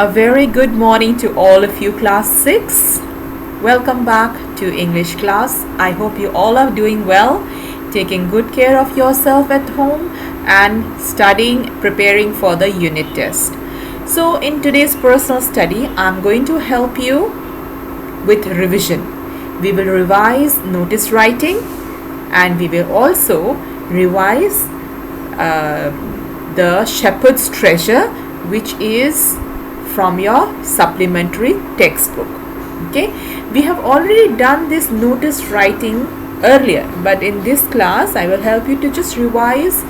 A very good morning to all of you, class 6. Welcome back to English class. I hope you all are doing well, taking good care of yourself at home and studying, preparing for the unit test. So in today's personal study, I'm going to help you with revision. We will revise notice writing and we will also revise the Shepherd's Treasure, which is from your supplementary textbook. Okay, we have already done this notice writing earlier, but in this class I will help you to just revise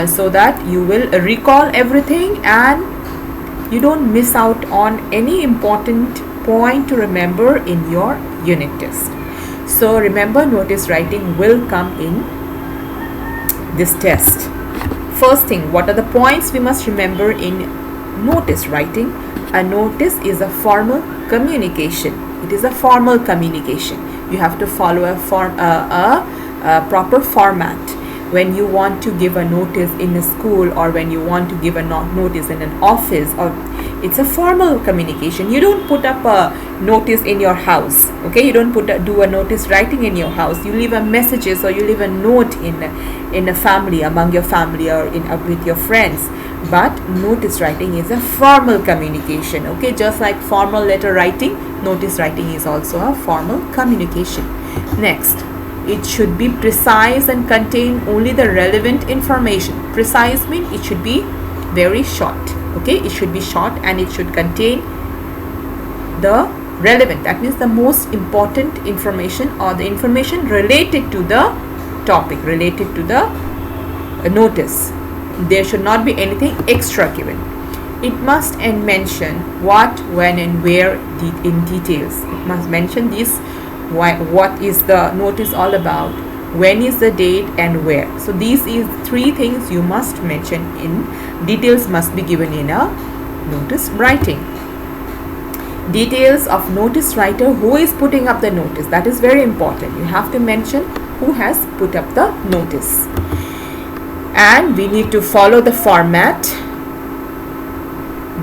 so that you will recall everything and you don't miss out on any important point to remember in your unit test. So remember, notice writing will come in this test. First thing, what are the points we must remember in notice writing? A notice is a formal communication. It is a formal communication. You have to follow a proper format. When you want to give a notice in a school, or when you want to give a notice in an office, or it's a formal communication. You don't put up a notice in your house. Okay, you don't do a notice writing in your house. You leave a messages, or you leave a note in a family, among your family, or with your friends. But notice writing is a formal communication. Okay, just like formal letter writing, notice writing is also a formal communication. Next, it should be precise and contain only the relevant information. Precise means it should be very short. Okay, it should be short and it should contain the relevant, that means the most important information, or the information related to the topic, related to the notice. There should not be anything extra given. It must mention what, when and where in details. It must mention this, what is the notice all about, when is the date, and where. So these is three things you must mention in details, must be given in a notice writing. Details of notice writer, who is putting up the notice, that is very important. You have to mention who has put up the notice. And we need to follow the format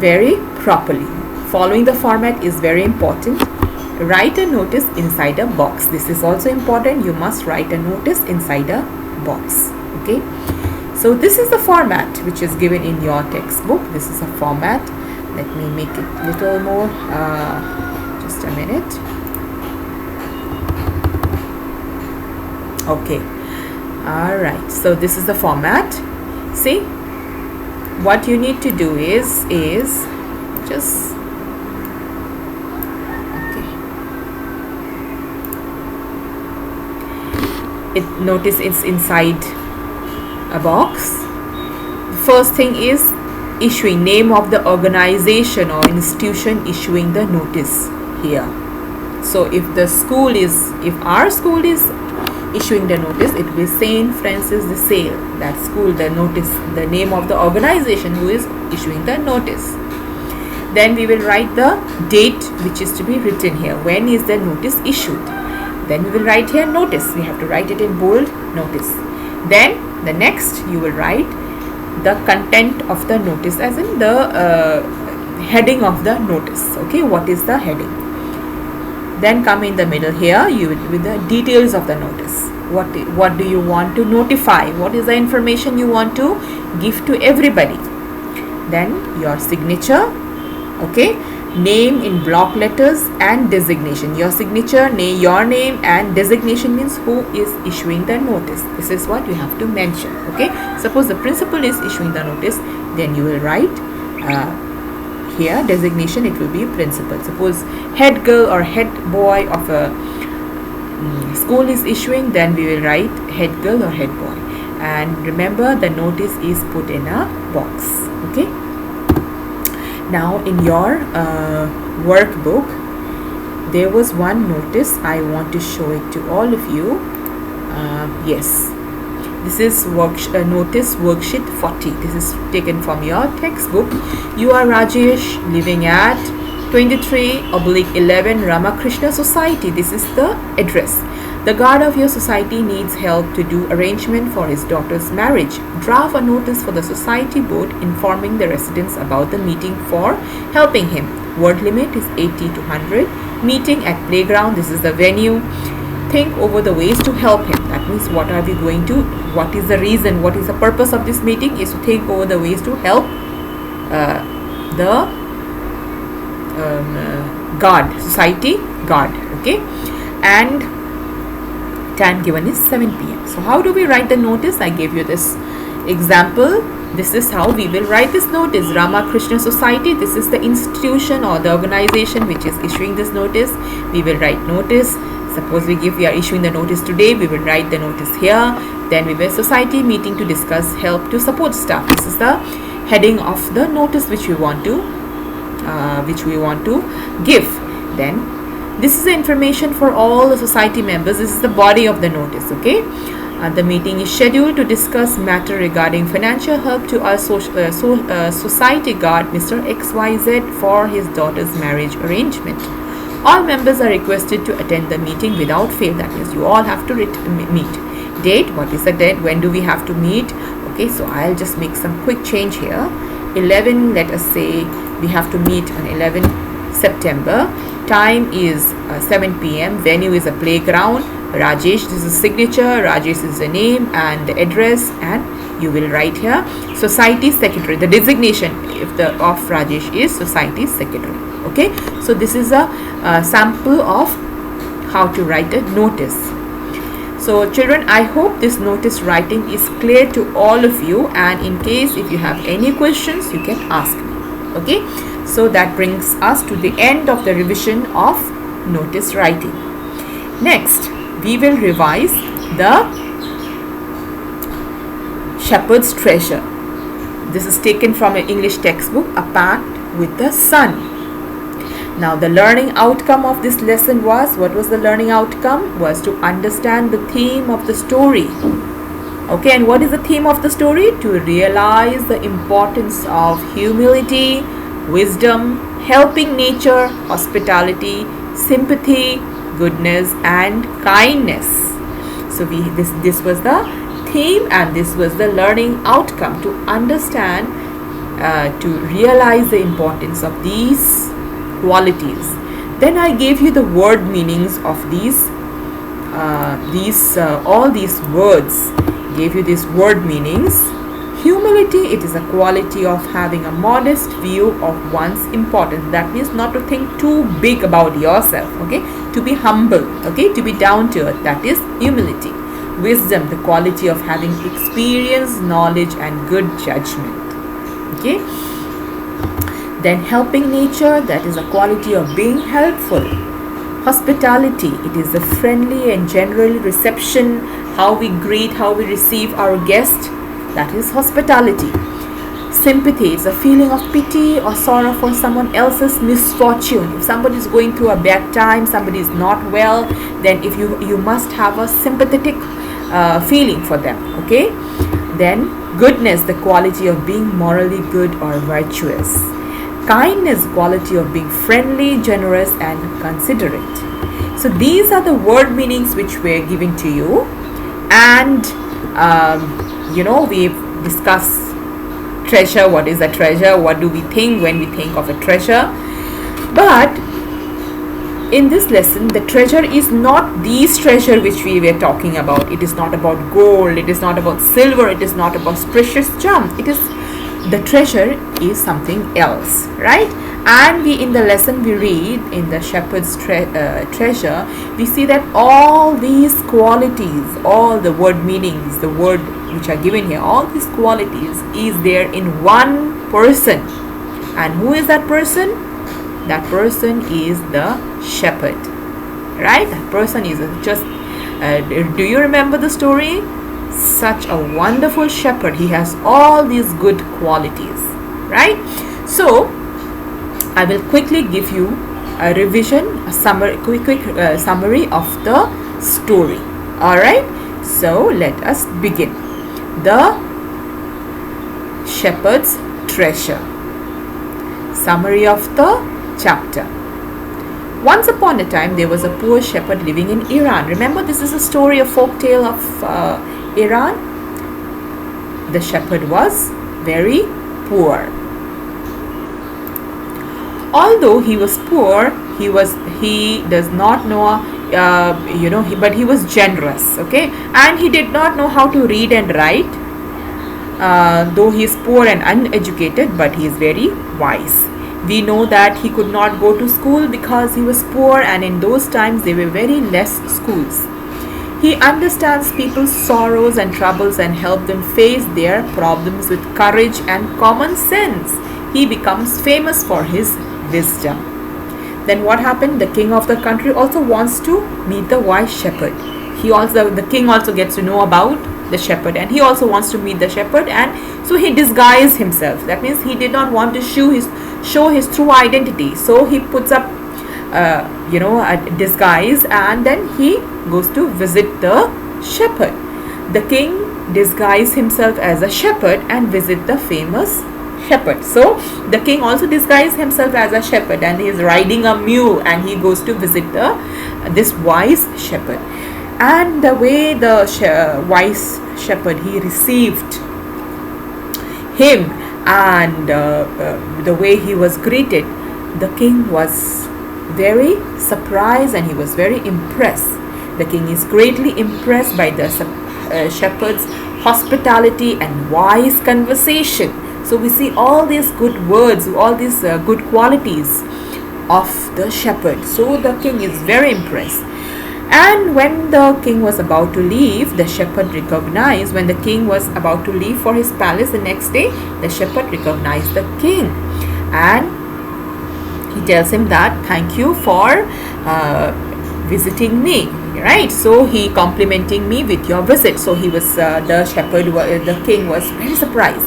very properly. Following the format is very important. Write a notice inside a box. This is also important. You must write a notice inside a box. Okay, so this is the format which is given in your textbook. This is a format. Let me make it a little more, just a minute. Okay, all right, so this is the format. See, what you need to do is just notice it's inside a box. The first thing is issuing, name of the organization or institution issuing the notice here. So if our school is issuing the notice, it will be St. Francis de Sales, that school, the notice, the name of the organization who is issuing the notice. Then we will write the date which is to be written here. When is the notice issued? Then we will write here notice. We have to write it in bold, notice. Then the next you will write the content of the notice, as in the heading of the notice. Okay, what is the heading? Then come in the middle here, you will with the details of the notice. What do you want to notify? What is the information you want to give to everybody? Then your signature. Okay, name in block letters and designation. Your signature, your name, and designation means who is issuing the notice. This is what you have to mention. Okay, suppose the principal is issuing the notice, then you will write here designation, it will be principal. Suppose head girl or head boy of a school is issuing, then we will write head girl or head boy. And remember, the notice is put in a box. Okay, now in your workbook there was one notice. I want to show it to all of you. Yes, this is notice worksheet 40. This is taken from your textbook. You are Rajesh, living at 23/11 Ramakrishna Society. This is the address. The guard of your society needs help to do arrangement for his daughter's marriage. Draft a notice for the society board informing the residents about the meeting for helping him. Word limit is 80 to 100. Meeting at playground, this is the venue. Think over the ways to help him. That means what are we going to, what is the reason, what is the purpose of this meeting, is to think over the ways to help the guard, society guard. Okay, and time given is 7 p.m. So how do we write the notice? I gave you this example. This is how we will write this notice. Ramakrishna Society, this is the institution or the organization which is issuing this notice. We will write notice. Suppose we are issuing the notice today, we will write the notice here. Then we will society meeting to discuss help to support staff. This is the heading of the notice which we want to give. Then this is the information for all the society members. This is the body of the notice. Okay, the meeting is scheduled to discuss matter regarding financial help to our society guard Mr. XYZ for his daughter's marriage arrangement. All members are requested to attend the meeting without fail. That means you all have to meet. Date, what is the date? When do we have to meet? Okay, so I'll just make some quick change here. 11, let us say we have to meet on 11 September. Time is 7 p.m. Venue is a playground. Rajesh, this is signature. Rajesh is the name and the address, and you will write here society secretary. The designation of Rajesh is society secretary. Okay, so this is a sample of how to write a notice. So children, I hope this notice writing is clear to all of you, and in case if you have any questions you can ask me. Okay, so that brings us to the end of the revision of notice writing. Next, we will revise the shepherd's treasure. This is taken from an English textbook, A Pact with the Sun. Now the learning outcome of this lesson was, what was the learning outcome? Was to understand the theme of the story. Okay, and what is the theme of the story? To realize the importance of humility, wisdom, helping nature, hospitality, sympathy, goodness and kindness. So this was the theme, and this was the learning outcome, to understand, to realize the importance of these qualities. Then I gave you the word meanings of all these words. Gave you these word meanings. Humility, it is a quality of having a modest view of one's importance. That means not to think too big about yourself. Okay, to be humble. Okay, to be down to earth. That is humility. Wisdom, the quality of having experience, knowledge and good judgment. Okay. Then helping nature, that is a quality of being helpful. Hospitality, it is the friendly and general reception, how we greet, how we receive our guest. That is hospitality. Sympathy, it's a feeling of pity or sorrow for someone else's misfortune. If somebody is going through a bad time, somebody is not well, then if you must have a sympathetic feeling for them. Okay. Then goodness, the quality of being morally good or virtuous. Kindness, quality of being friendly, generous and considerate. So these are the word meanings which were given to you, and we've discussed treasure. What is a treasure? What do we think when we think of a treasure? But in this lesson, the treasure is not these treasure which we were talking about. It is not about gold, it is not about silver, it is not about precious gems. It is, the treasure is something else, right? And in the lesson we read in the shepherd's treasure, we see that all these qualities, all the word meanings, the word which are given here, all these qualities is there in one person. And who is that person? That person is the shepherd, right? That person is just do you remember the story? Such a wonderful shepherd. He has all these good qualities, right? So I will quickly give you a revision, a summary, quick summary of the story. All right, so let us begin. The shepherd's treasure. Summary of the chapter. Once upon a time, there was a poor shepherd living in Iran. Remember, this is a story, a folk tale of Iran. The shepherd was very poor. Although he was poor, he does not know, but he was generous, okay, and he did not know how to read and write. Though he is poor and uneducated, but he is very wise. We know that he could not go to school because he was poor, and in those times there were very less schools. He understands people's sorrows and troubles and helps them face their problems with courage and common sense. He becomes famous for his wisdom. Then what happened? The king of the country also wants to meet the wise shepherd. The king also gets to know about the shepherd, and he also wants to meet the shepherd, and so he disguised himself. That means he did not want to show his true identity. So he puts up a disguise, and then he goes to visit the shepherd. The king disguised himself as a shepherd and visit the famous shepherd. So the king also disguised himself as a shepherd, and he is riding a mule, and he goes to visit this wise shepherd. And the way the wise shepherd, he received him, and the way he was greeted, the king was very surprised and he was very impressed. The king is greatly impressed by the shepherd's hospitality and wise conversation. So we see all these good words, all these good qualities of the shepherd. So the king is very impressed. And when the king was about to leave, the shepherd recognized, when the king was about to leave for his palace the next day, the shepherd recognized the king. And he tells him that, thank you for visiting me, right? So he complimenting me with your visit. So he was, the king was very surprised.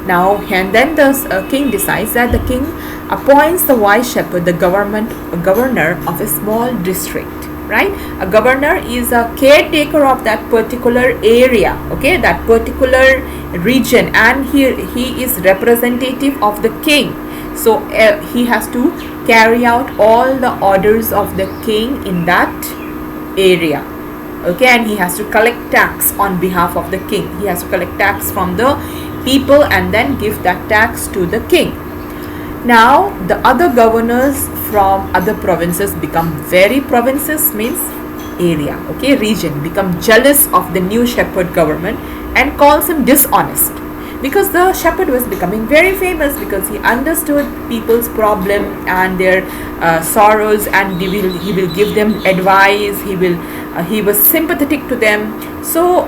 Now, and then the king decides that the king appoints the wise shepherd the governor of a small district. Right? A governor is a caretaker of that particular area, okay, that particular region, and he is representative of the king. So he has to carry out all the orders of the king in that area, okay, and he has to collect tax on behalf of the king. He has to collect tax from the people and then give that tax to the king. Now the other governors from other provinces provinces means area, okay, region, become jealous of the new shepherd government and calls him dishonest, because the shepherd was becoming very famous, because he understood people's problem and their sorrows, and he will give them advice. He was sympathetic to them. So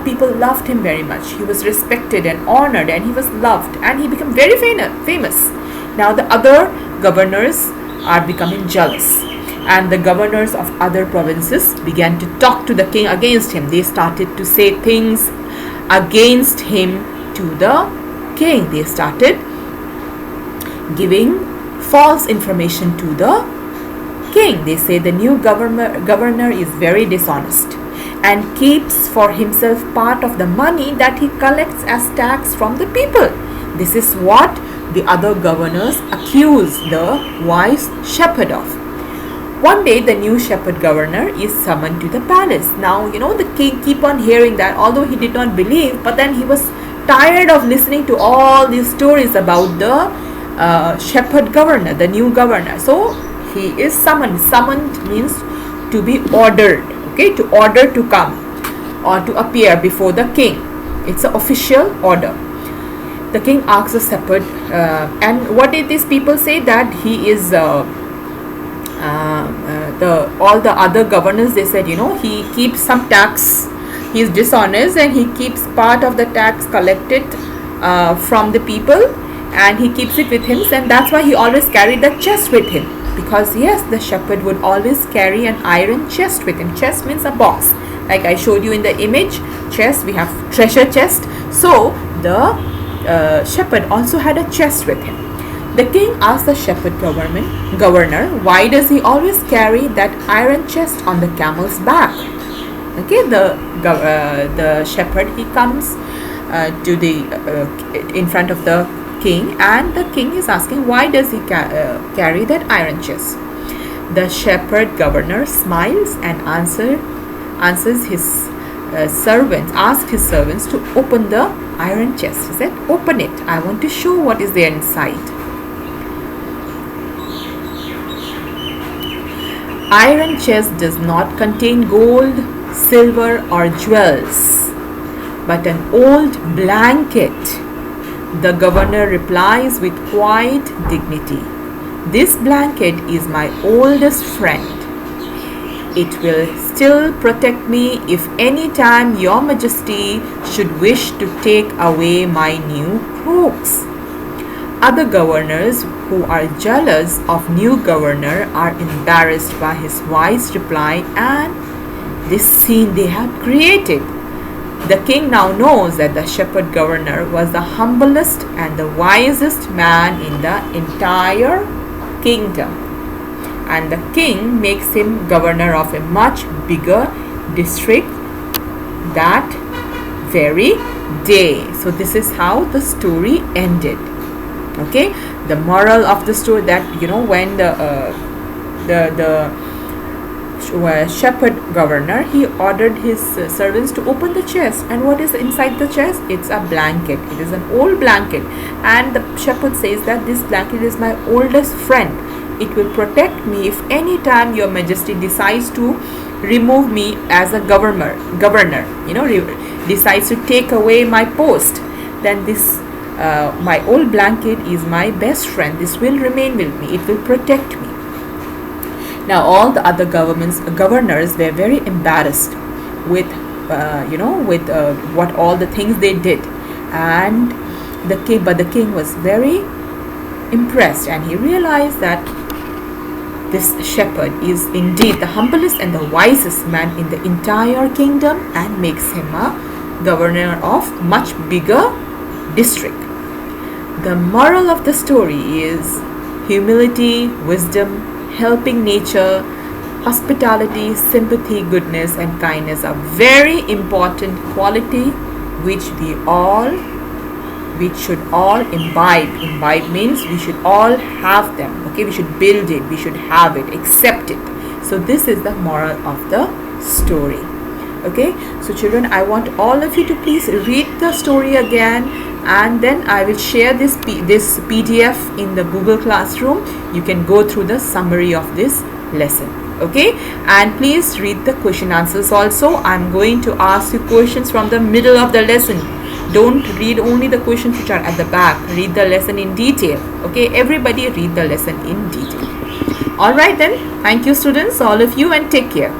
people loved him very much. He was respected and honored, and he was loved, and he became very famous. Now the other governors are becoming jealous, and the governors of other provinces began to talk to the king against him. They started to say things against him to the king. They started giving false information to the king. They say the new governor is very dishonest and keeps for himself part of the money that he collects as tax from the people. This is what the other governors accuse the wise shepherd of. One day the new shepherd governor is summoned to the palace. Now the king keep on hearing that, although he did not believe, but then he was tired of listening to all these stories about the shepherd governor, the new governor. So he is summoned. Summoned means to be ordered, okay, to order to come or to appear before the king. It's an official order. The king asks the shepherd, and what did these people say? That he is all the other governors, they said, he keeps some tax, he is dishonest, and he keeps part of the tax collected from the people, and he keeps it with him, and that's why he always carried the chest with him. Because yes, the shepherd would always carry an iron chest with him. Chest means a box, like I showed you in the image. Chest, we have treasure chest. So the shepherd also had a chest with him. The king asked the shepherd governor, why does he always carry that iron chest on the camel's back? Okay, the shepherd, he comes to the in front of the king, and the king is asking, why does he carry that iron chest? The shepherd governor smiles and answers his asked his servants to open the iron chest. He said, "Open it. I want to show what is there inside." Iron chest does not contain gold, silver or jewels, but an old blanket. The governor replies with quiet dignity, "This blanket is my oldest friend. It will still protect me if any time your majesty should wish to take away my new cloaks." Other governors who are jealous of new governor are embarrassed by his wise reply and this scene they have created. The king now knows that the shepherd governor was the humblest and the wisest man in the entire kingdom. And the king makes him governor of a much bigger district that very day. So this is how the story ended. Okay, the moral of the story, that when the shepherd governor, he ordered his servants to open the chest, and what is inside the chest? It's a blanket. It is an old blanket, and the shepherd says that this blanket is my oldest friend. It will protect me if any time your majesty decides to remove me as a governor, decides to take away my post, then this my old blanket is my best friend. This will remain with me. It will protect me. Now all the other governors were very embarrassed with what all the things they did, and the king was very impressed, and he realized that this shepherd is indeed the humblest and the wisest man in the entire kingdom, and makes him a governor of much bigger district. The moral of the story is humility, wisdom, helping nature, hospitality, sympathy, goodness and kindness are very important quality which should all imbibe. Imbibe means we should all have them. Okay, we should build it, we should have it, accept it. So this is the moral of the story. Okay, so children, I want all of you to please read the story again, and then I will share this PDF in the Google Classroom. You can go through the summary of this lesson. Okay, and please read the question answers also. I'm going to ask you questions from the middle of the lesson. Don't read only the questions which are at the back. Read the lesson in detail. Okay, everybody read the lesson in detail. All right then, thank you students, all of you, and take care.